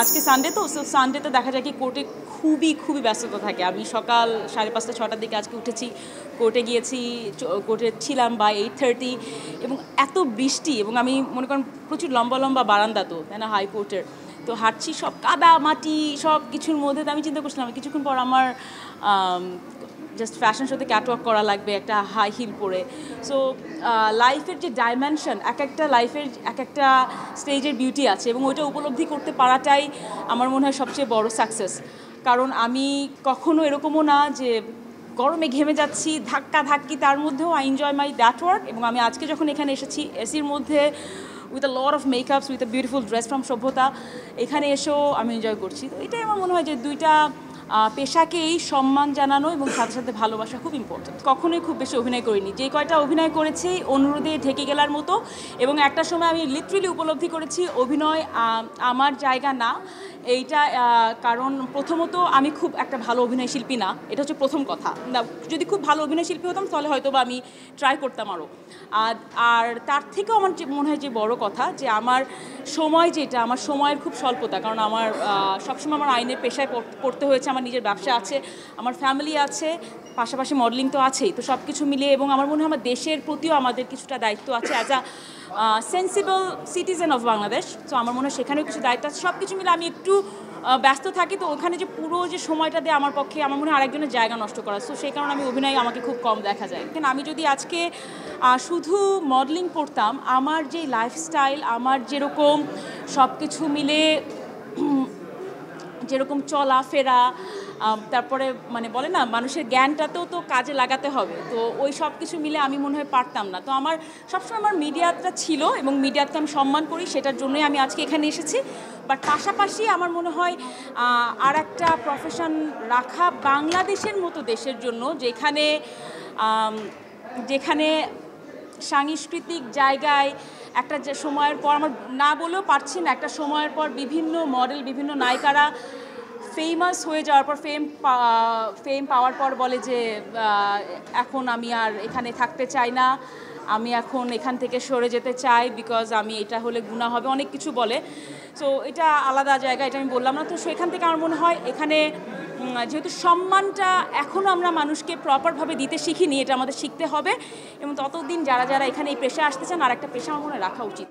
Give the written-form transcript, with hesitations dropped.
আজকে সানডে তো সানডেতে দেখা যায় কি কোর্টে খুবই ব্যস্ততা থাকে। আমি সকাল 5:30-6টার দিকে আজকে উঠেছি, কোর্টে গিয়েছি, কোর্টে ছিলাম বাই 8:30 এবং এত বৃষ্টি এবং আমি মনে করেন প্রচুর লম্বা বারান্দা তো তাই না হাইকোর্টের, তো হাঁটছি সব কাদা মাটি সব কিছুর মধ্যে। তো আমি চিন্তা করছিলাম কিছুক্ষণ পর আমার জাস্ট ফ্যাশন শোতে ক্যাটওয়াক করা লাগবে একটা হাই হিল পরে। সো লাইফের যে ডাইমেনশন, একটা লাইফের একটা স্টেজের বিউটি আছে এবং ওইটা উপলব্ধি করতে পারাটাই আমার মনে হয় সবচেয়ে বড় সাকসেস। কারণ আমি কখনো এরকমও না যে গরমে ঘেমে যাচ্ছি ধাক্কি, তার মধ্যেও I enjoy my that work. এবং আমি আজকে যখন এখানে এসেছি এসির মধ্যে with a lot of makeups, with a beautiful dress from Sabhyata, এখানে এসেও আমি এনজয় করছি। তো এটাই আমার মনে হয় যে দুইটা পেশাকেই সম্মান জানানো এবং সাথে ভালোবাসা খুব ইম্পর্টেন্ট। কখনোই খুব বেশি অভিনয় করিনি, যে কয়টা অভিনয় করেছি অনুরোধে ঢেকে গেলার মতো। এবং একটা সময় আমি লিটারেলি উপলব্ধি করেছি অভিনয় আমার জায়গা না এইটা। কারণ প্রথমত আমি খুব একটা ভালো অভিনয় শিল্পী না, এটা হচ্ছে প্রথম কথা। যদি খুব ভালো অভিনয় শিল্পী হতাম তাহলে হয়তো বা আমি ট্রাই করতাম আরও। আর তার থেকেও আমার মনে হয় যে বড় কথা যে আমার সময়, যেটা আমার সময়ের খুব স্বল্পতা। কারণ আমার সবসময় আমার আইনের পেশায় পড়তে হয়েছে, আমার নিজের ব্যবসা আছে, আমার ফ্যামিলি আছে, পাশাপাশি মডেলিং তো আছেই। তো সব কিছু মিলিয়ে এবং আমার মনে হয় আমার দেশের প্রতিও আমাদের কিছুটা দায়িত্ব আছে as a sensible citizen of Bangladesh. তো আমার মনে হয় সেখানেও কিছু দায়িত্ব আছে। সব কিছু মিলে আমি একটু ব্যস্ত থাকি, তো ওখানে যে পুরো যে সময়টা দিয়ে আমার পক্ষে আমার মনে হয় আরেকজনের জায়গা নষ্ট করা। সো সেই কারণে আমি অভিনয় আমাকে খুব কম দেখা যায়। কিন্তু আমি যদি আজকে শুধু মডেলিং করতাম, আমার যে লাইফস্টাইল, আমার যেরকম সব কিছু মিলে যেরকম চলাফেরা, তারপরে মানে বলে না মানুষের জ্ঞানটাতেও তো কাজে লাগাতে হবে, তো ওই সব কিছু মিলে আমি মনে হয় পারতাম না। তো আমার সবসময় আমার মিডিয়াটা ছিল এবং মিডিয়াকে আমি সম্মান করি, সেটার জন্যই আমি আজকে এখানে এসেছি। বাট পাশাপাশি আমার মনে হয় আর একটা প্রফেশন রাখা বাংলাদেশের মতো দেশের জন্য, যেখানে সাংস্কৃতিক জায়গায় একটা যে সময়ের পর আমার না বলেও পারছি না, একটা সময়ের পর বিভিন্ন মডেল, বিভিন্ন নায়িকারা ফেমাস হয়ে যাওয়ার পর ফেম পাওয়ার পর বলে যে এখন আমি আর এখানে থাকতে চাই না, আমি এখন এখান থেকে সরে যেতে চাই, বিকজ আমি এটা হলে গুনাহ হবে, অনেক কিছু বলে। সো এটা আলাদা জায়গা, এটা আমি বললাম না। তো সেখান থেকে আমার মনে হয় এখানে যেহেতু সম্মানটা এখনও আমরা মানুষকে প্রপারভাবে দিতে শিখিনি, এটা আমাদের শিখতে হবে। এবং ততদিন যারা এখানে এই পেশা আসতে চান আর একটা পেশা আমার মনে রাখা উচিত।